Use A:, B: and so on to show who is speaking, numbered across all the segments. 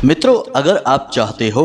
A: मित्रों, अगर आप चाहते हो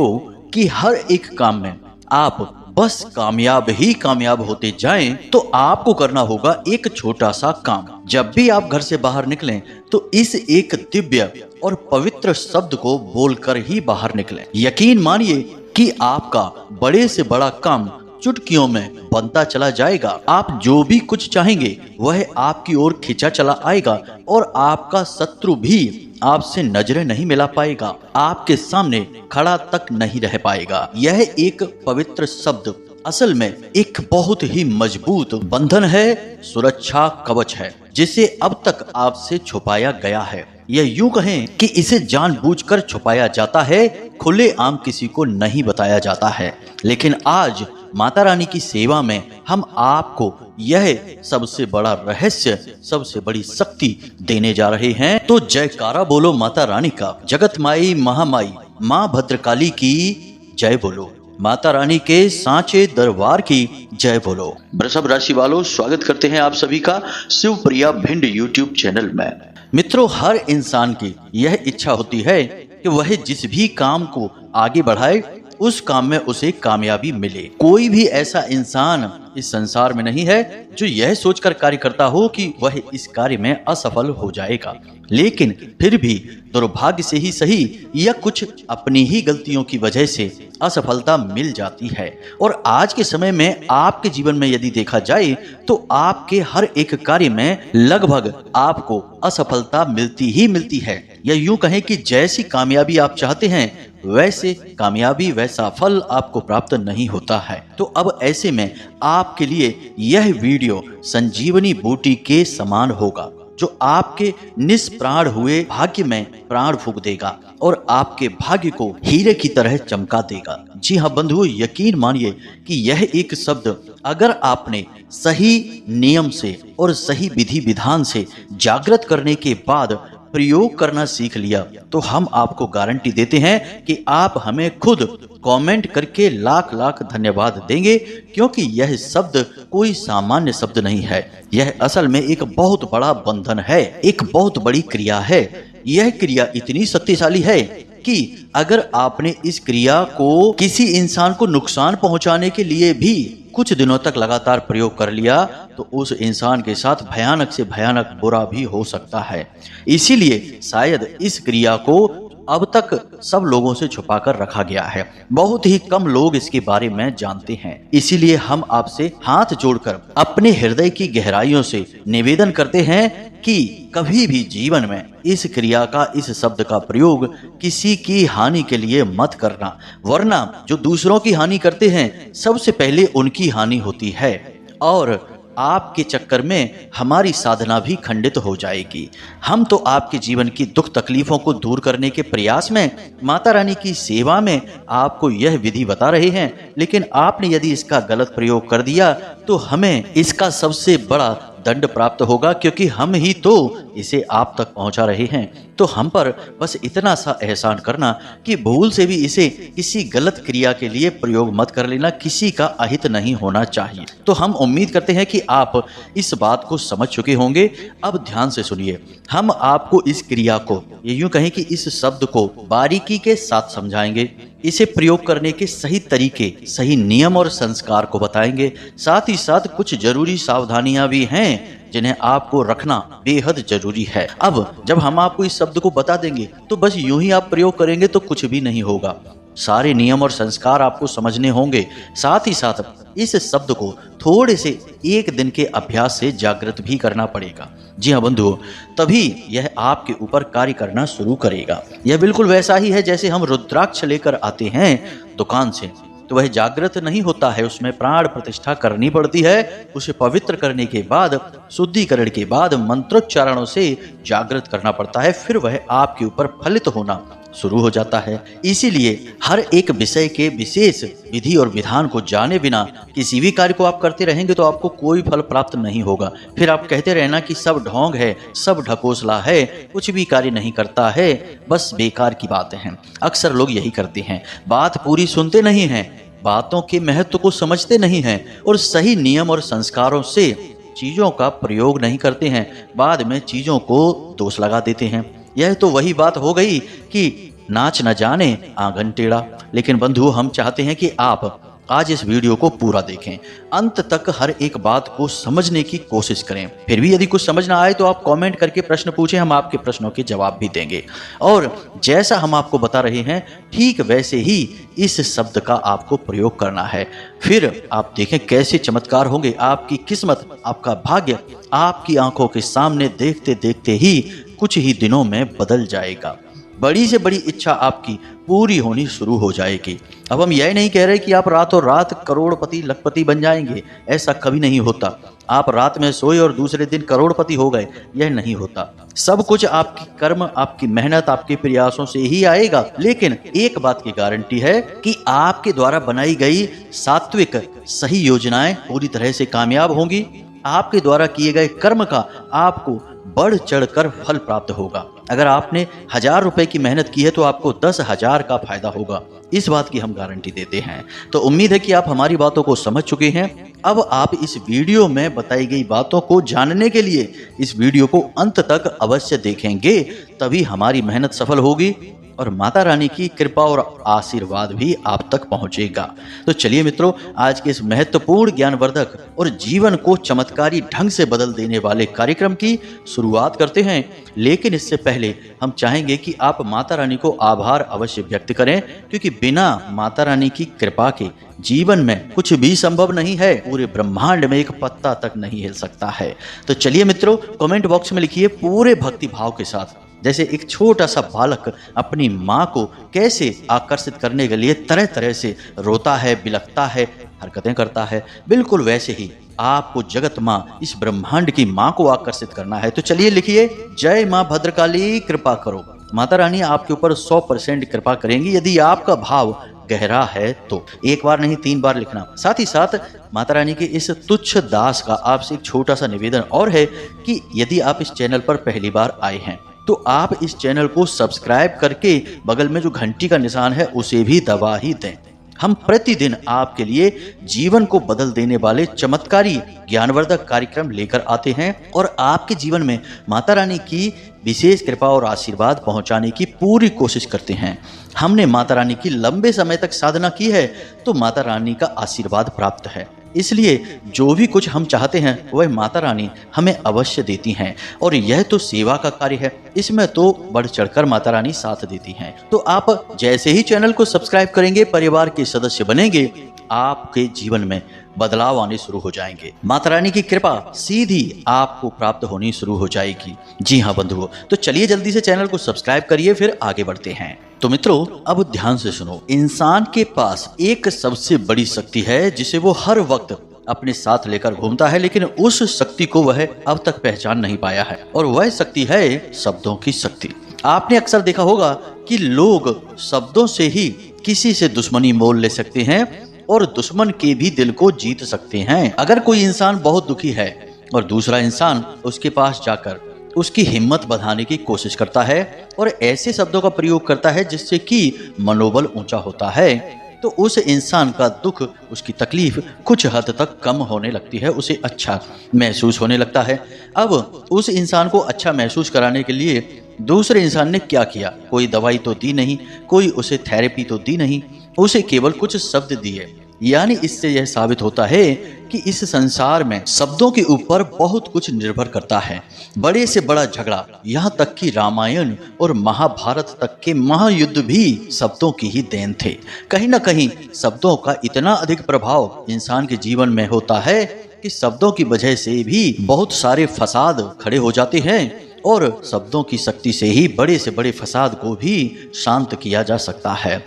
A: कि हर एक काम में आप बस कामयाब ही कामयाब होते जाएं, तो आपको करना होगा एक छोटा सा काम। जब भी आप घर से बाहर निकलें तो इस एक दिव्य और पवित्र शब्द को बोलकर ही बाहर निकलें। यकीन मानिए कि आपका बड़े से बड़ा काम चुटकियों में बनता चला जाएगा। आप जो भी कुछ चाहेंगे वह आपकी ओर खिंचा चला आएगा और आपका शत्रु भी आपसे नजरें नहीं मिला पाएगा, आपके सामने खड़ा तक नहीं रह पाएगा। यह एक पवित्र शब्द असल में एक बहुत ही मजबूत बंधन है, सुरक्षा कवच है, जिसे अब तक आपसे छुपाया गया है। यह यूं कहें कि इसे जानबूझकर छुपाया जाता है, खुलेआम किसी को नहीं बताया जाता है। लेकिन आज माता रानी की सेवा में हम आपको यह सबसे बड़ा रहस्य, सबसे बड़ी शक्ति देने जा रहे हैं। तो जयकारा बोलो माता रानी का, जगत माई महामाई माँ भद्रकाली की जय बोलो, माता रानी के सांचे दरबार की जय बोलो। वृषभ राशि वालों, स्वागत करते हैं आप सभी का शिवप्रिया भिंड यूट्यूब चैनल में। मित्रों, हर इंसान की यह इच्छा होती है कि वह जिस भी काम को आगे बढ़ाए उस काम में उसे कामयाबी मिले। कोई भी ऐसा इंसान इस संसार में नहीं है जो यह सोचकर कार्य करता हो कि वह इस कार्य में असफल हो जाएगा। लेकिन फिर भी दुर्भाग्य से ही सही या कुछ अपनी ही गलतियों की वजह से असफलता मिल जाती है। और आज के समय में आपके जीवन में यदि देखा जाए तो आपके हर एक कार्य में लगभग आपको असफलता मिलती ही मिलती है। या यूं कहें कि जैसी कामयाबी आप चाहते हैं वैसे कामयाबी, वैसा फल आपको प्राप्त नहीं होता है। तो अब ऐसे में आपके लिए यह वीडियो संजीवनी बूटी के समान होगा, जो आपके निष्प्राण हुए भाग्य में प्राण फूंक देगा और आपके भाग्य को हीरे की तरह चमका देगा। जी हाँ बंधुओं, यकीन मानिए कि यह एक शब्द अगर आपने सही नियम से और सही विधि विधान से जागृत करने के बाद प्रयोग करना सीख लिया तो हम आपको गारंटी देते हैं कि आप हमें खुद कमेंट करके लाख लाख धन्यवाद देंगे, क्योंकि यह शब्द कोई सामान्य शब्द नहीं है। यह असल में एक बहुत बड़ा बंधन है, एक बहुत बड़ी क्रिया है। यह क्रिया इतनी शक्तिशाली है कि अगर आपने इस क्रिया को किसी इंसान को नुकसान पहुंचाने के लिए भी कुछ दिनों तक लगातार प्रयोग कर लिया तो उस इंसान के साथ भयानक से भयानक बुरा भी हो सकता है। इसीलिए शायद इस क्रिया को अब तक सब लोगों से छुपाकर रखा गया है। बहुत ही कम लोग इसके बारे में जानते हैं। इसीलिए हम आपसे हाथ जोड़कर अपने हृदय की गहराइयों से निवेदन करते हैं कि कभी भी जीवन में इस क्रिया का, इस शब्द का प्रयोग किसी की हानि के लिए मत करना, वरना जो दूसरों की हानि करते हैं सबसे पहले उनकी हानि होती है और आपके चक्कर में हमारी साधना भी खंडित हो जाएगी। हम तो आपके जीवन की दुख तकलीफों को दूर करने के प्रयास में, माता रानी की सेवा में आपको यह विधि बता रहे हैं, लेकिन आपने यदि इसका गलत प्रयोग कर दिया तो हमें इसका सबसे बड़ा दंड प्राप्त होगा, क्योंकि हम ही तो इसे आप तक पहुंचा रहे हैं। तो हम पर बस इतना सा एहसान करना कि भूल से भी इसे किसी गलत क्रिया के लिए प्रयोग मत कर लेना, किसी का अहित नहीं होना चाहिए। तो हम उम्मीद करते हैं कि आप इस बात को समझ चुके होंगे। अब ध्यान से सुनिए, हम आपको इस क्रिया को, ये यूं कहें कि इस शब्द को बारीकी के साथ समझाएंगे, इसे प्रयोग करने के सही तरीके, सही नियम और संस्कार को बताएंगे। साथ ही साथ कुछ जरूरी सावधानियां भी हैं जिन्हें आपको रखना बेहद जरूरी है। अब जब हम आपको इस शब्द को बता देंगे तो बस यूं ही आप प्रयोग करेंगे तो कुछ भी नहीं होगा। सारे नियम और संस्कार आपको समझने होंगे। साथ ही साथ इस शब्द को थोड़े से एक दिन के अभ्यास से जागृत भी करना पड़ेगा। जी हाँ बंधुओं, तभी यह आपके ऊपर कार्य करना शुरू करेगा। यह बिल्कुल वैसा ही है जैसे हम रुद्राक्ष लेकर आते हैं दुकान से, तो वह जागृत नहीं होता है, उसमें प्राण प्रतिष्ठा करनी पड़ती है। उसे पवित्र करने के बाद, शुद्धिकरण के बाद मंत्रोच्चारणों से जागृत करना पड़ता है, फिर वह आपके ऊपर फलित होना शुरू हो जाता है। इसीलिए हर एक विषय के विशेष विधि और विधान को जाने बिना किसी भी कार्य को आप करते रहेंगे तो आपको कोई फल प्राप्त नहीं होगा। फिर आप कहते रहना कि सब ढोंग है, सब ढकोसला है, कुछ भी कार्य नहीं करता है, बस बेकार की बातें हैं। अक्सर लोग यही करते हैं, बात पूरी सुनते नहीं हैं, बातों के महत्व को समझते नहीं हैं और सही नियम और संस्कारों से चीजों का प्रयोग नहीं करते हैं। बाद में चीजों को दोष लगा देते हैं। यह तो वही बात हो गई कि नाच न जाने आंगन टेढ़ा। लेकिन बंधु, हम चाहते हैं कि आप आज इस वीडियो को पूरा देखें, अंत तक हर एक बात को समझने की कोशिश करें। फिर भी यदि कुछ समझ ना आए तो आप कमेंट करके प्रश्न पूछें, हम आपके प्रश्नों के जवाब भी देंगे। और जैसा हम आपको बता रहे हैं ठीक वैसे ही इस शब्द का आपको प्रयोग करना है। फिर आप देखें कैसे चमत्कार होंगे। आपकी किस्मत, आपका भाग्य आपकी आंखों के सामने देखते देखते ही कुछ ही दिनों में बदल जाएगा। बड़ी से बड़ी इच्छा आपकी पूरी होनी शुरू हो जाएगी। अब हम यह नहीं कह रहे कि आप रातों रात करोड़पति लखपति बन जाएंगे, ऐसा कभी नहीं होता। आप रात में सोए और दूसरे दिन करोड़पति हो गए, यह नहीं होता। सब कुछ आपकी कर्म, आपकी मेहनत, आपके प्रयासों से ही आएगा। लेकिन एक बात की गारंटी है कि आपके द्वारा बनाई गई सात्विक सही योजनाएं पूरी तरह से कामयाब होंगी। आपके द्वारा किए गए कर्म का आपको बढ़ चढ़कर फल प्राप्त होगा। अगर आपने 1000 रुपए की मेहनत की है तो आपको 10,000 का फायदा होगा। इस बात की हम गारंटी देते हैं। तो उम्मीद है कि आप हमारी बातों को समझ चुके हैं। अब आप इस वीडियो में बताई गई बातों को जानने के लिए इस वीडियो को अंत तक अवश्य देखेंगे, तभी हमारी मेहनत सफल होगी और माता रानी की कृपा और आशीर्वाद भी आप तक पहुंचेगा। तो चलिए मित्रों, आज के इस महत्वपूर्ण ज्ञानवर्धक और जीवन को चमत्कारी ढंग से बदल देने वाले कार्यक्रम की शुरुआत करते हैं। लेकिन इससे पहले हम चाहेंगे कि आप माता रानी को आभार अवश्य व्यक्त करें, क्योंकि बिना माता रानी की कृपा के जीवन में कुछ भी संभव नहीं है। पूरे ब्रह्मांड में एक पत्ता तक नहीं हिल सकता है। तो चलिए मित्रों, कमेंट बॉक्स में लिखिए पूरे भक्ति भाव के साथ, जैसे एक छोटा सा बालक अपनी माँ को कैसे आकर्षित करने के लिए तरह तरह से रोता है, बिलखता है, हरकतें करता है, बिल्कुल वैसे ही आपको जगत माँ, इस ब्रह्मांड की माँ को आकर्षित करना है। तो चलिए लिखिए, जय माँ भद्रकाली कृपा करो। माता रानी आपके ऊपर 100% कृपा करेंगी यदि आपका भाव गहरा है तो। एक बार नहीं 3 बार लिखना। साथ ही साथ माता रानी के इस तुच्छ दास का आपसे एक छोटा सा निवेदन और है कि यदि आप इस चैनल पर पहली बार आए हैं तो आप इस चैनल को सब्सक्राइब करके बगल में जो घंटी का निशान है उसे भी दबा ही दें। हम प्रतिदिन आपके लिए जीवन को बदल देने वाले चमत्कारी ज्ञानवर्धक कार्यक्रम लेकर आते हैं और आपके जीवन में माता रानी की विशेष कृपा और आशीर्वाद पहुंचाने की पूरी कोशिश करते हैं। हमने माता रानी की लंबे समय तक साधना की है तो माता रानी का आशीर्वाद प्राप्त है। इसलिए जो भी कुछ हम चाहते हैं वह माता रानी हमें अवश्य देती हैं। और यह तो सेवा का कार्य है, इसमें तो बढ़ चढ़कर माता रानी साथ देती हैं। तो आप जैसे ही चैनल को सब्सक्राइब करेंगे, परिवार के सदस्य बनेंगे, आपके जीवन में बदलाव आने शुरू हो जाएंगे। माता रानी की कृपा सीधी आपको प्राप्त होनी शुरू हो जाएगी। जी हाँ बंधुओं, तो चलिए जल्दी से चैनल को सब्सक्राइब करिए, फिर आगे बढ़ते हैं। तो मित्रों, अब ध्यान से सुनो। इंसान के पास एक सबसे बड़ी शक्ति है जिसे वो हर वक्त अपने साथ लेकर घूमता है, लेकिन उस शक्ति को वह अब तक पहचान नहीं पाया है, और वह शक्ति है शब्दों की शक्ति। आपने अक्सर देखा होगा कि लोग शब्दों से ही किसी से दुश्मनी मोल ले सकते हैं और दुश्मन के भी दिल को जीत सकते हैं। अगर कोई इंसान बहुत दुखी है और दूसरा इंसान उसके पास जाकर उसकी हिम्मत बढ़ाने की कोशिश करता है और ऐसे शब्दों का प्रयोग करता है जिससे कि मनोबल ऊंचा होता है, तो उस इंसान का दुख, उसकी तकलीफ कुछ हद तक कम होने लगती है, उसे अच्छा महसूस होने लगता है। अब उस इंसान को अच्छा महसूस कराने के लिए दूसरे इंसान ने क्या किया? कोई दवाई तो दी नहीं, कोई उसे थेरेपी तो दी नहीं, उसे केवल कुछ शब्द दिए। यानी इससे यह साबित होता है कि इस संसार में शब्दों के ऊपर बहुत कुछ निर्भर करता है। बड़े से बड़ा झगड़ा, यहाँ तक कि रामायण और महाभारत तक के महायुद्ध भी शब्दों की ही देन थे। कहीं ना कहीं शब्दों का इतना अधिक प्रभाव इंसान के जीवन में होता है कि शब्दों की वजह से भी बहुत सारे फसाद खड़े हो जाते हैं, और शब्दों की शक्ति से ही बड़े से बड़े फसाद को भी शांत किया जा सकता है।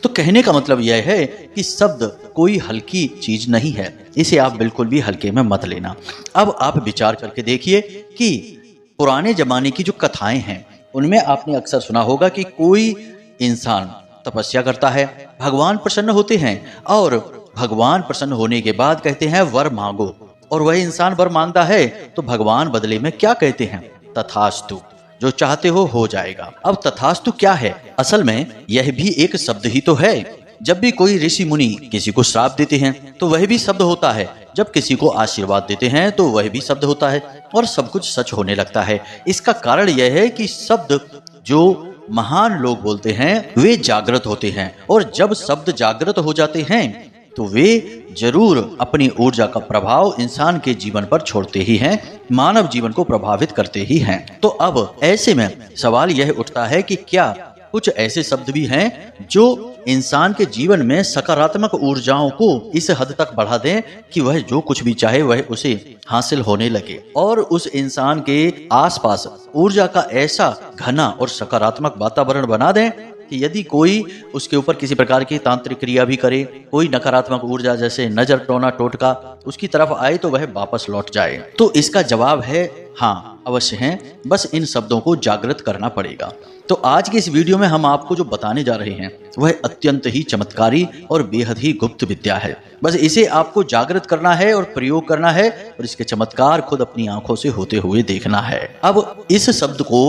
A: तो कहने का मतलब यह है कि शब्द कोई हल्की चीज नहीं है, इसे आप बिल्कुल भी हल्के में मत लेना। अब आप विचार करके देखिए कि पुराने जमाने की जो कथाएं हैं उनमें आपने अक्सर सुना होगा कि कोई इंसान तपस्या करता है, भगवान प्रसन्न होते हैं और भगवान प्रसन्न होने के बाद कहते हैं वर मांगो, और वह इंसान वर मांगता है तो भगवान बदले में क्या कहते हैं? तथास्तु, जो चाहते हो जाएगा। अब तथास्तु क्या है? असल में यह भी एक शब्द ही तो है। जब भी कोई ऋषि मुनि किसी को श्राप देते हैं तो वह भी शब्द होता है, जब किसी को आशीर्वाद देते हैं तो वह भी शब्द होता है, और सब कुछ सच होने लगता है। इसका कारण यह है कि शब्द जो महान लोग बोलते हैं वे जागृत होते हैं, और जब शब्द जागृत हो जाते हैं तो वे जरूर अपनी ऊर्जा का प्रभाव इंसान के जीवन पर छोड़ते ही हैं, मानव जीवन को प्रभावित करते ही हैं। तो अब ऐसे में सवाल यह उठता है कि क्या कुछ ऐसे शब्द भी हैं जो इंसान के जीवन में सकारात्मक ऊर्जाओं को इस हद तक बढ़ा दें कि वह जो कुछ भी चाहे वह उसे हासिल होने लगे, और उस इंसान के आसपास ऊर्जा का ऐसा घना और सकारात्मक वातावरण बना दें कि यदि कोई उसके ऊपर किसी प्रकार की तांत्रिक क्रिया भी करे, कोई नकारात्मक ऊर्जा जैसे नजर, टोना, टोटका उसकी तरफ आए तो वह वापस लौट जाए। तो इसका जवाब है हाँ, अवश्य है, बस इन शब्दों को जागृत करना पड़ेगा। तो आज की इस वीडियो में हम आपको जो बताने जा रहे हैं वह अत्यंत ही चमत्कारी और बेहद ही गुप्त विद्या है। बस इसे आपको जागृत करना है और प्रयोग करना है, और इसके चमत्कार खुद अपनी आंखों से होते हुए देखना है। अब इस शब्द को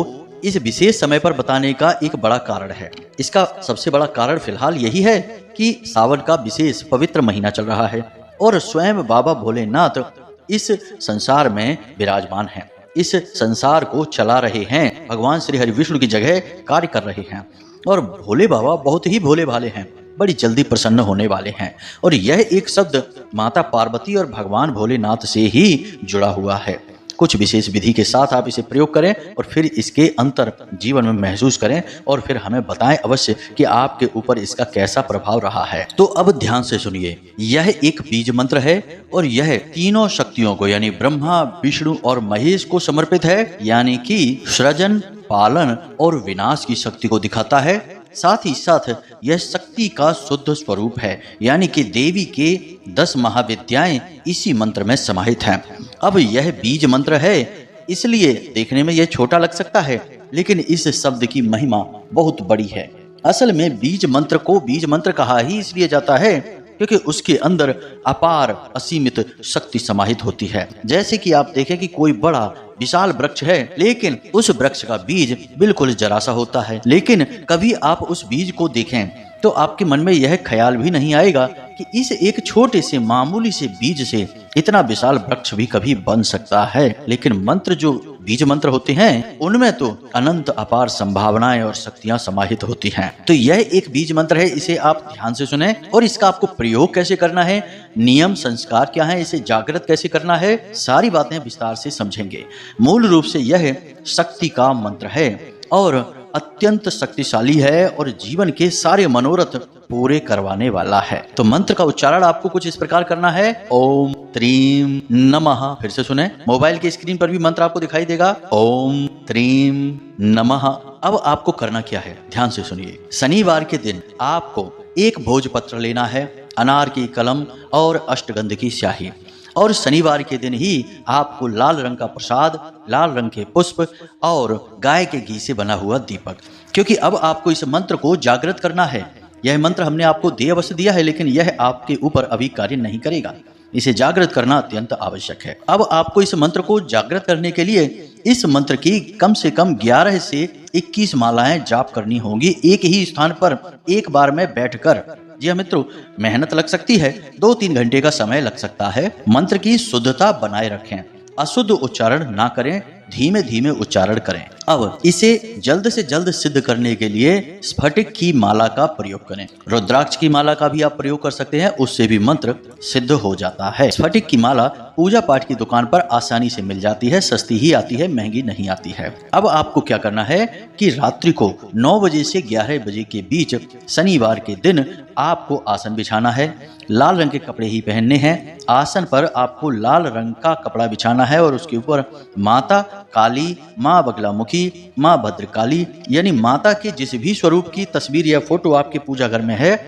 A: इस विशेष समय पर बताने का एक बड़ा कारण है। इसका सबसे बड़ा कारण फिलहाल यही है कि सावन का विशेष पवित्र महीना चल रहा है और स्वयं बाबा भोलेनाथ इस संसार में विराजमान हैं, इस संसार को चला रहे हैं, भगवान श्री हरि विष्णु की जगह कार्य कर रहे हैं, और भोले बाबा बहुत ही भोले भाले हैं, बड़ी जल्दी प्रसन्न होने वाले हैं। और यह एक शब्द माता पार्वती और भगवान भोलेनाथ से ही जुड़ा हुआ है। कुछ विशेष विधि के साथ आप इसे प्रयोग करें और फिर इसके अंतर जीवन में महसूस करें, और फिर हमें बताएं अवश्य कि आपके ऊपर इसका कैसा प्रभाव रहा है। तो अब ध्यान से सुनिए, यह एक बीज मंत्र है और यह तीनों शक्तियों को यानी ब्रह्मा, विष्णु और महेश को समर्पित है, यानी कि सृजन, पालन और विनाश की शक्ति को दिखाता है। साथ ही साथ यह शक्ति का शुद्ध स्वरूप है, यानी कि देवी के 10 महाविद्याएं इसी मंत्र में समाहित हैं। अब यह बीज मंत्र है, इसलिए देखने में यह छोटा लग सकता है, लेकिन इस शब्द की महिमा बहुत बड़ी है। असल में बीज मंत्र को बीज मंत्र कहा ही इसलिए जाता है क्योंकि उसके अंदर अपार असीमित शक्ति समाहित होती है। जैसे कि आप देखें कि कोई बड़ा विशाल वृक्ष है, लेकिन उस वृक्ष का बीज बिल्कुल जरा सा होता है, लेकिन कभी आप उस बीज को देखें तो आपके मन में यह ख्याल भी नहीं आएगा कि इस एक छोटे से मामूली से बीज से इतना विशाल वृक्ष भी कभी बन सकता है। लेकिन मंत्र जो बीज मंत्र होते हैं उनमें तो अनंत अपार संभावनाएं और शक्तियां समाहित होती हैं। तो यह एक बीज मंत्र है, इसे आप ध्यान से सुने, और इसका आपको प्रयोग कैसे करना है, नियम संस्कार क्या है, इसे जागृत कैसे करना है, सारी बातें विस्तार से समझेंगे। मूल रूप से यह शक्ति का मंत्र है और अत्यंत शक्तिशाली है और जीवन के सारे मनोरथ पूरे करवाने वाला है। तो मंत्र का उच्चारण आपको कुछ इस प्रकार करना है, ओम त्रीम नमः। फिर से सुने, मोबाइल की स्क्रीन पर भी मंत्र आपको दिखाई देगा, ओम त्रीम नमः। अब आपको करना क्या है, ध्यान से सुनिए। शनिवार के दिन आपको एक भोजपत्र लेना है, अनार की कलम और अष्टगंध की स्याही, और शनिवार के दिन ही आपको लाल रंग का प्रसाद, लाल रंग के पुष्प और गाय के घी से बना हुआ दीपक, क्योंकि अब आपको इस मंत्र को जागृत करना है। यह मंत्र हमने आपको दे अवश्य दिया है, लेकिन यह आपके ऊपर अभी कार्य नहीं करेगा, इसे जागृत करना अत्यंत आवश्यक है। अब आपको इस मंत्र को जागृत करने के लिए इस मंत्र की कम से कम 11 से 21 मालाएं जाप करनी होंगी, एक ही स्थान पर एक बार में बैठकर। जी हाँ मित्रों, मेहनत लग सकती है, 2-3 घंटे का समय लग सकता है। मंत्र की शुद्धता बनाए रखें, अशुद्ध उच्चारण ना करें, धीमे धीमे उच्चारण करें। अब इसे जल्द से जल्द सिद्ध करने के लिए स्फटिक की माला का प्रयोग करें। रुद्राक्ष की माला का भी आप प्रयोग कर सकते हैं, उससे भी मंत्र सिद्ध हो जाता है। स्फटिक की माला पूजा पाठ की दुकान पर आसानी से मिल जाती है, सस्ती ही आती है, महंगी नहीं आती है। अब आपको क्या करना है कि रात्रि को 9 बजे से 11 बजे के बीच शनिवार के दिन आपको आसन बिछाना है, लाल रंग के कपड़े ही पहनने हैं। आसन पर आपको लाल रंग का कपड़ा बिछाना है और उसके ऊपर माता काली, माँ बगलामुखी, माँ भद्रकाली यानी माता के जिस भी स्वरूप की तस्वीर या फोटो आपके पूजा घर में है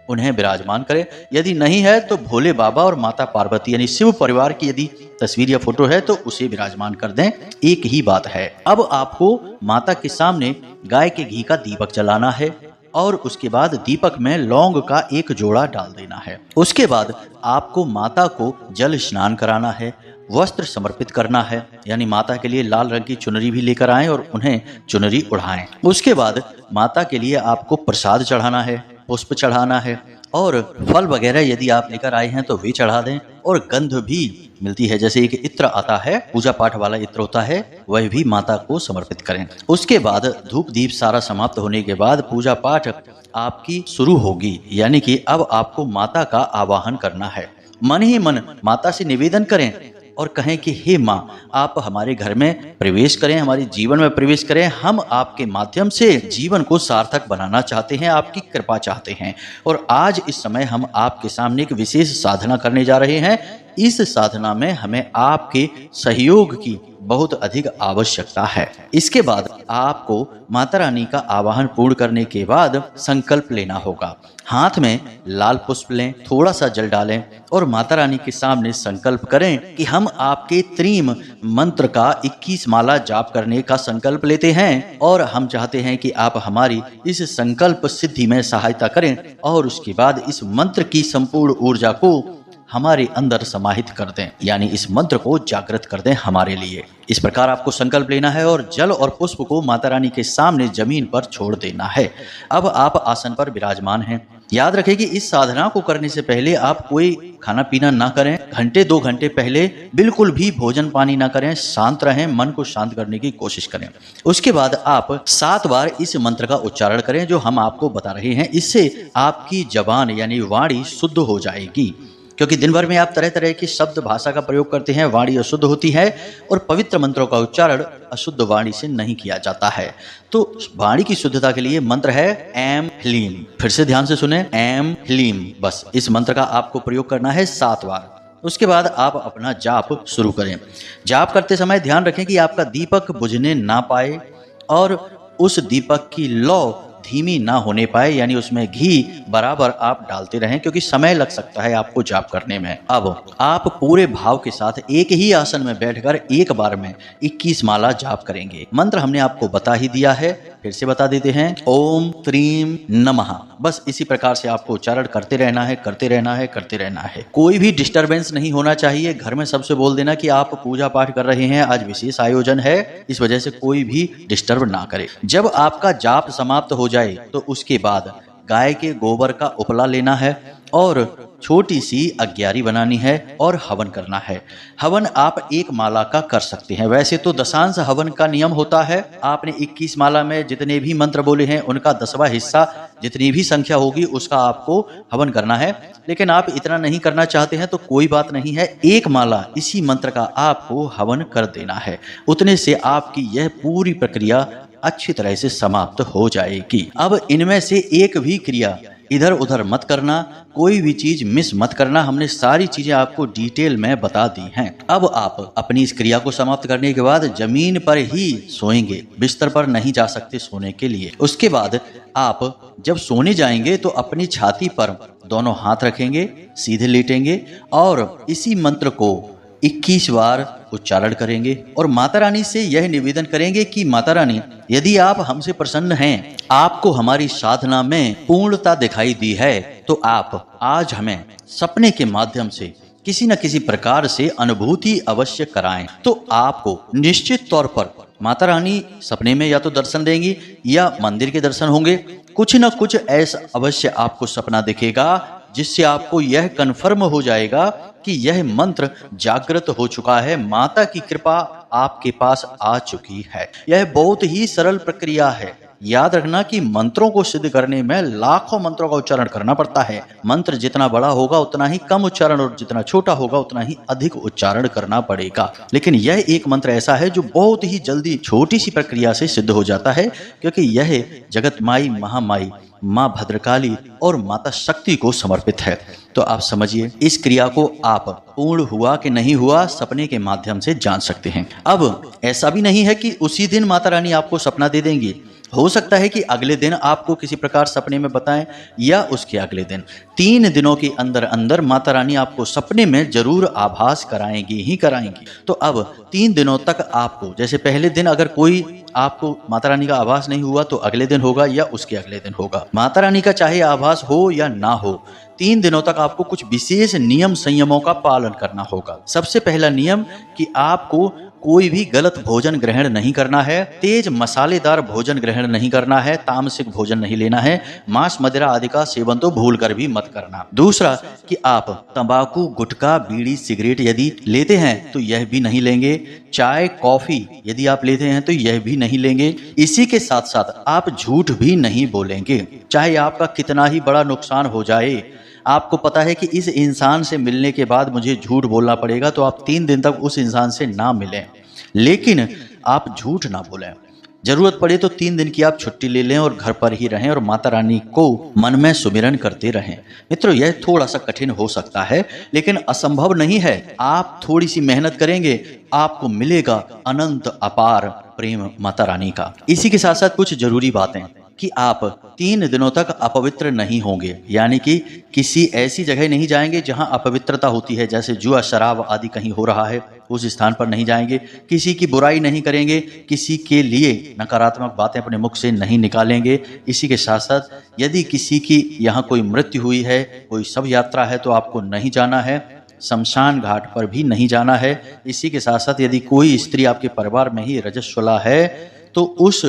A: उन्हें विराजमान करें। यदि नहीं है तो भोले बाबा और माता पार्वती यानी शिव परिवार की यदि तस्वीर या फोटो है तो उसे विराजमान कर दें, एक ही बात है। अब आपको माता के सामने गाय के घी का दीपक जलाना है और उसके बाद दीपक में लौंग का एक जोड़ा डाल देना है। उसके बाद आपको माता को जल स्नान कराना है, वस्त्र समर्पित करना है, यानी माता के लिए लाल रंग की चुनरी भी लेकर आएं और उन्हें चुनरी उड़ाएं। उसके बाद माता के लिए आपको प्रसाद चढ़ाना है, पुष्प चढ़ाना है और फल वगैरह यदि आप लेकर आए हैं तो वे चढ़ा दें। और गंध भी मिलती है। जैसे एक इत्र आता है, पूजा पाठ वाला इत्र होता है, वह भी माता को समर्पित करें। उसके बाद धूप दीप सारा समाप्त होने के बाद पूजा पाठ आपकी शुरू होगी, यानी कि अब आपको माता का आवाहन करना है। मन ही मन माता से निवेदन करें और कहें कि हे माँ, आप हमारे घर में प्रवेश करें, हमारे जीवन में प्रवेश करें। हम आपके माध्यम से जीवन को सार्थक बनाना चाहते हैं, आपकी कृपा चाहते हैं। और आज इस समय हम आपके सामने एक विशेष साधना करने जा रहे हैं। इस साधना में हमें आपके सहयोग की बहुत अधिक आवश्यकता है। इसके बाद आपको माता रानी का आवाहन पूर्ण करने के बाद संकल्प लेना होगा। हाथ में लाल पुष्प लें, थोड़ा सा जल डालें और माता रानी के सामने संकल्प करें कि हम आपके त्रीम मंत्र का 21 माला जाप करने का संकल्प लेते हैं और हम चाहते हैं कि आप हमारी इस संकल्प सिद्धि में सहायता करें और उसके बाद इस मंत्र की संपूर्ण ऊर्जा को हमारे अंदर समाहित कर दें, यानी इस मंत्र को जागृत कर दें हमारे लिए। इस प्रकार आपको संकल्प लेना है और जल और पुष्प को माता रानी के सामने जमीन पर छोड़ देना है। अब आप आसन पर विराजमान हैं। याद रखें कि इस साधना को करने से पहले आप कोई खाना पीना ना करें। घंटे 2 घंटे पहले बिल्कुल भी भोजन पानी ना करें। शांत रहें, मन को शांत करने की कोशिश करें। उसके बाद आप 7 बार इस मंत्र का उच्चारण करें जो हम आपको बता रहे हैं। इससे आपकी जबान यानी वाणी शुद्ध हो जाएगी, क्योंकि दिन भर में आप तरह तरह की शब्द भाषा का प्रयोग करते हैं, वाणी अशुद्ध होती है और पवित्र मंत्रों का उच्चारण अशुद्ध वाणी से नहीं किया जाता है। तो वाणी की शुद्धता के लिए मंत्र है ऐम ह्लीम। फिर से ध्यान से सुने, ऐम ह्लीम। बस इस मंत्र का आपको प्रयोग करना है 7 बार। उसके बाद आप अपना जाप शुरू करें। जाप करते समय ध्यान रखें कि आपका दीपक बुझने ना पाए और उस दीपक की लौ धीमी ना होने पाए, यानी उसमें घी बराबर आप डालते रहें, क्योंकि समय लग सकता है आपको जाप करने में। अब आप पूरे भाव के साथ एक ही आसन में बैठकर एक बार में 21 माला जाप करेंगे। मंत्र हमने आपको बता ही दिया है, फिर से बता देते हैं, ओम त्रीम नमः। बस इसी प्रकार से आपको उच्चारण करते रहना है, करते रहना है, करते रहना है। कोई भी डिस्टरबेंस नहीं होना चाहिए। घर में सबसे बोल देना कि आप पूजा पाठ कर रहे हैं, आज विशेष आयोजन है, इस वजह से कोई भी डिस्टर्ब ना करे। जब आपका जाप समाप्त हो जाए तो उसके बाद गाय के गोबर का उपला लेना है और छोटी सी अग्यारी बनानी है और हवन करना है। हवन आप 1 माला का कर सकते हैं। वैसे तो दशांश हवन का नियम होता है। आपने 21 माला में जितने भी मंत्र बोले हैं उनका 10वां हिस्सा, जितनी भी संख्या होगी उसका आपको हवन करना है। लेकिन आप इतना नहीं करना चाहते हैं तो कोई बात नहीं है, 1 माला इसी मंत्र का आपको हवन कर देना है। उतने से आपकी यह पूरी प्रक्रिया अच्छी तरह से समाप्त हो जाएगी। अब इनमें से एक भी क्रिया इधर उधर मत करना, कोई भी चीज मिस मत करना। हमने सारी चीजें आपको डिटेल में बता दी हैं। अब आप अपनी इस क्रिया को समाप्त करने के बाद जमीन पर ही सोएंगे, बिस्तर पर नहीं जा सकते सोने के लिए। उसके बाद आप जब सोने जाएंगे तो अपनी छाती पर दोनों हाथ रखेंगे, सीधे लेटेंगे और इसी मंत्र को 21 बार उच्चारण करेंगे और माता रानी से यह निवेदन करेंगे कि माता रानी, यदि आप हमसे प्रसन्न हैं, आपको हमारी साधना में पूर्णता दिखाई दी है, तो आप आज हमें सपने के माध्यम से किसी न किसी प्रकार से अनुभूति अवश्य कराएं। तो आपको निश्चित तौर पर माता रानी सपने में या तो दर्शन देंगी या मंदिर के दर्शन होंगे। कुछ न कुछ ऐसा अवश्य आपको सपना दिखेगा जिससे आपको यह कन्फर्म हो जाएगा कि यह मंत्र जागृत हो चुका है, माता की कृपा आपके पास आ चुकी है। यह बहुत ही सरल प्रक्रिया है। याद रखना कि मंत्रों को सिद्ध करने में लाखों मंत्रों का उच्चारण करना पड़ता है। मंत्र जितना बड़ा होगा उतना ही कम उच्चारण और जितना छोटा होगा उतना ही अधिक उच्चारण करना पड़ेगा। लेकिन यह एक मंत्र ऐसा है जो बहुत ही जल्दी छोटी सी प्रक्रिया से सिद्ध हो जाता है, क्योंकि यह जगत माई, महामाई, माँ भद्रकाली और माता शक्ति को समर्पित है। तो आप समझिए, इस क्रिया को आप पूर्ण हुआ कि नहीं हुआ सपने के माध्यम से जान सकते हैं। अब ऐसा भी नहीं है कि उसी दिन माता रानी आपको सपना दे देंगी। हो सकता है कि अगले दिन आपको किसी प्रकार सपने में बताएं या उसके अगले दिन। 3 दिनों के अंदर अंदर माता रानी आपको सपने में जरूर आभास कराएंगी ही कराएंगी। तो अब 3 दिनों तक आपको, जैसे पहले दिन अगर कोई आपको माता रानी का आभास नहीं हुआ तो अगले दिन होगा या उसके अगले दिन होगा। माता रानी का चाहे आभास हो या ना हो, 3 दिनों तक आपको कुछ विशेष नियम संयमों का पालन करना होगा। सबसे पहला नियम कि आपको कोई भी गलत भोजन ग्रहण नहीं करना है, तेज मसालेदार भोजन ग्रहण नहीं करना है, तामसिक भोजन नहीं लेना है, मांस मदिरा आदि का सेवन तो भूल कर भी मत करना। दूसरा कि आप तंबाकू, गुटखा, बीड़ी, सिगरेट यदि लेते हैं तो यह भी नहीं लेंगे। चाय, कॉफी यदि आप लेते हैं तो यह भी नहीं लेंगे। इसी के साथ साथ आप झूठ भी नहीं बोलेंगे, चाहे आपका कितना ही बड़ा नुकसान हो जाए। आपको पता है कि इस इंसान से मिलने के बाद मुझे झूठ बोलना पड़ेगा, तो आप 3 दिन तक उस इंसान से ना मिलें, लेकिन आप झूठ ना बोलें। जरूरत पड़े तो 3 दिन की आप छुट्टी ले लें और घर पर ही रहें और माता रानी को मन में सुमिरन करते रहें। मित्रों, यह थोड़ा सा कठिन हो सकता है, लेकिन असंभव नहीं है। आप थोड़ी सी मेहनत करेंगे, आपको मिलेगा अनंत अपार प्रेम माता रानी का। इसी के साथ साथ कुछ जरूरी बातें कि आप 3 दिनों तक अपवित्र नहीं होंगे, यानी कि किसी ऐसी जगह नहीं जाएंगे जहां अपवित्रता होती है, जैसे जुआ, शराब आदि कहीं हो रहा है, उस स्थान पर नहीं जाएंगे। किसी की बुराई नहीं करेंगे, किसी के लिए नकारात्मक बातें अपने मुख से नहीं निकालेंगे। इसी के साथ साथ यदि किसी की यहाँ कोई मृत्यु हुई है, कोई शव यात्रा है, तो आपको नहीं जाना है। शमशान घाट पर भी नहीं जाना है। इसी के साथ साथ यदि कोई स्त्री आपके परिवार में ही रजस्वला है तो उस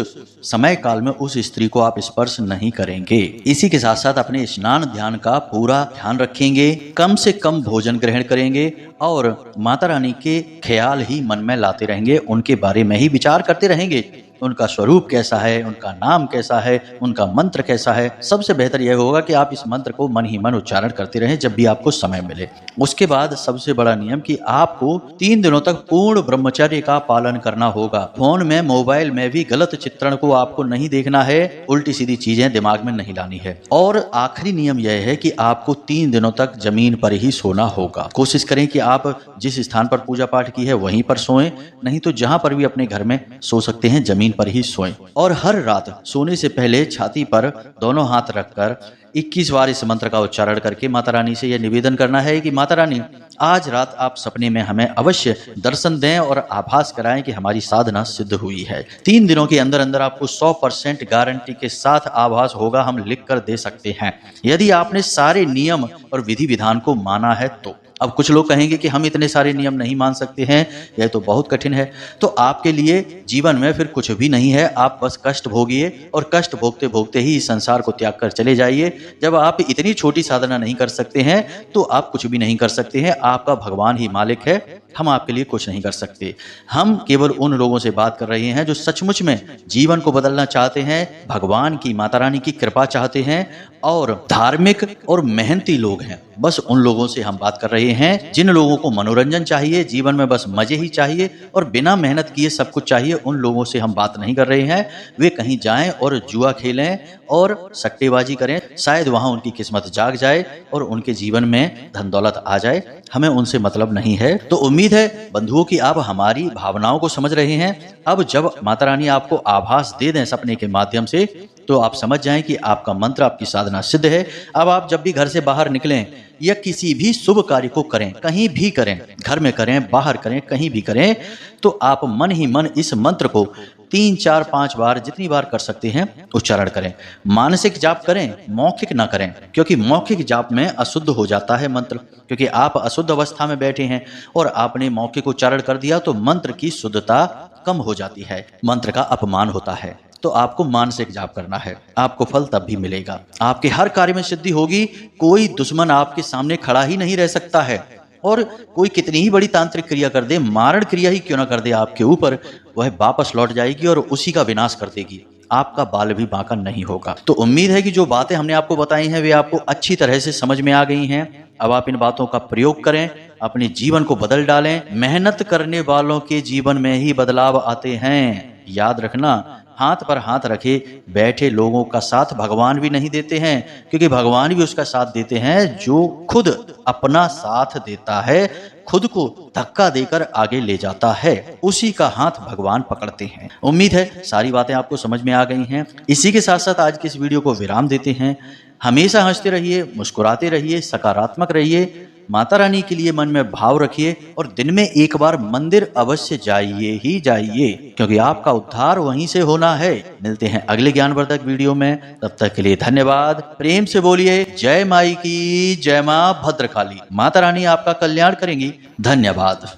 A: समय काल में उस स्त्री को आप स्पर्श नहीं करेंगे। इसी के साथ साथ अपने स्नान ध्यान का पूरा ध्यान रखेंगे, कम से कम भोजन ग्रहण करेंगे और माता रानी के ख्याल ही मन में लाते रहेंगे, उनके बारे में ही विचार करते रहेंगे। उनका स्वरूप कैसा है, उनका नाम कैसा है, उनका मंत्र कैसा है। सबसे बेहतर यह होगा कि आप इस मंत्र को मन ही मन उच्चारण करते रहें जब भी आपको समय मिले। उसके बाद सबसे बड़ा नियम कि आपको 3 दिनों तक पूर्ण ब्रह्मचर्य का पालन करना होगा। फोन में, मोबाइल में भी गलत चित्रण को आपको नहीं देखना है, उल्टी सीधी चीजें दिमाग में नहीं लानी है। और आखिरी नियम यह है कि आपको 3 दिनों तक जमीन पर ही सोना होगा। कोशिश करें कि आप जिस स्थान पर पूजा पाठ की है वहीं पर सोएं, नहीं तो जहां पर भी अपने घर में सो सकते हैं जमीन पर ही सोएं। और हर रात सोने से पहले छाती पर दोनों हाथ रखकर 21 बार इस मंत्र का उच्चारण करके माता रानी से यह निवेदन करना है कि माता रानी, आज रात आप सपने में हमें अवश्य दर्शन दें और आभास कराएं कि हमारी साधना सिद्ध हुई है। 3 दिनों के अंदर अंदर आपको 100% गारंटी के साथ आभास होगा, हम लिख कर दे सकते हैं, यदि आपने सारे नियम और विधि विधान को माना है तो। अब कुछ लोग कहेंगे कि हम इतने सारे नियम नहीं मान सकते हैं, यह तो बहुत कठिन है। तो आपके लिए जीवन में फिर कुछ भी नहीं है, आप बस कष्ट भोगिए और कष्ट भोगते भोगते ही इस संसार को त्याग कर चले जाइए। जब आप इतनी छोटी साधना नहीं कर सकते हैं तो आप कुछ भी नहीं कर सकते हैं, आपका भगवान ही मालिक है, हम आपके लिए कुछ नहीं कर सकते। हम केवल उन लोगों से बात कर रहे हैं जो सचमुच में जीवन को बदलना चाहते हैं, भगवान की, माता रानी की कृपा चाहते हैं और धार्मिक और मेहनती लोग हैं। बस उन लोगों से हम बात कर रहे हैं। जिन लोगों को मनोरंजन चाहिए, जीवन में बस मजे ही चाहिए और बिना मेहनत किए सब कुछ चाहिए, उन लोगों से हम बात नहीं कर रहे हैं। वे कहीं जाएं और जुआ खेलें और सट्टेबाजी करें, शायद वहां उनकी किस्मत जाग जाए और उनके जीवन में धन दौलत आ जाए, हमें उनसे मतलब नहीं है। तो उम्मीद है बंधुओं कि आप हमारी भावनाओं को समझ रहे हैं। अब जब माता रानी आपको आभास दे दें सपने के माध्यम से, तो आप समझ जाएं कि आपका मंत्र, आपकी साधना सिद्ध है। अब आप जब भी घर से बाहर निकलें या किसी भी शुभ कार्य को करें, कहीं भी करें, घर में करें, बाहर करें, कहीं भी करें, तो आप मन ही मन इस मंत्र को 3, 4, 5 बार, जितनी बार कर सकते हैं उच्चारण करें। मानसिक जाप करें, मौखिक ना करें, क्योंकि मौखिक जाप में अशुद्ध हो जाता है मंत्र, क्योंकि आप अशुद्ध अवस्था में बैठे हैं और आपने मौखिक उच्चारण कर दिया तो मंत्र की शुद्धता कम हो जाती है, मंत्र का अपमान होता है। तो आपको मानसिक जाप करना है, आपको फल तब भी मिलेगा, आपके हर कार्य में सिद्धि होगी। कोई दुश्मन आपके सामने खड़ा ही नहीं रह सकता है, और कोई कितनी ही बड़ी तांत्रिक क्रिया कर दे, मारण क्रिया ही क्यों ना कर दे आपके ऊपर, वह वापस लौट जाएगी और उसी का विनाश कर देगी, आपका बाल भी बांका नहीं होगा। तो उम्मीद है कि जो बातें हमने आपको बताई हैं वे आपको अच्छी तरह से समझ में आ गई हैं। अब आप इन बातों का प्रयोग करें, अपने जीवन को बदल डालें। मेहनत करने वालों के जीवन में ही बदलाव आते हैं। याद रखना, हाथ पर हाथ रखे बैठे लोगों का साथ भगवान भी नहीं देते हैं, क्योंकि भगवान भी उसका साथ देते हैं जो खुद अपना साथ देता है, खुद को धक्का देकर आगे ले जाता है, उसी का हाथ भगवान पकड़ते हैं। उम्मीद है सारी बातें आपको समझ में आ गई हैं। इसी के साथ साथ आज की इस वीडियो को विराम देते हैं। हमेशा हंसते रहिए, मुस्कुराते रहिए, सकारात्मक रहिए, माता रानी के लिए मन में भाव रखिए और दिन में एक बार मंदिर अवश्य जाइए ही जाइए, क्योंकि आपका उद्धार वहीं से होना है। मिलते हैं अगले ज्ञानवर्धक वीडियो में, तब तक के लिए धन्यवाद। प्रेम से बोलिए जय माई की, जय मां भद्रकाली। माता रानी आपका कल्याण करेंगी। धन्यवाद।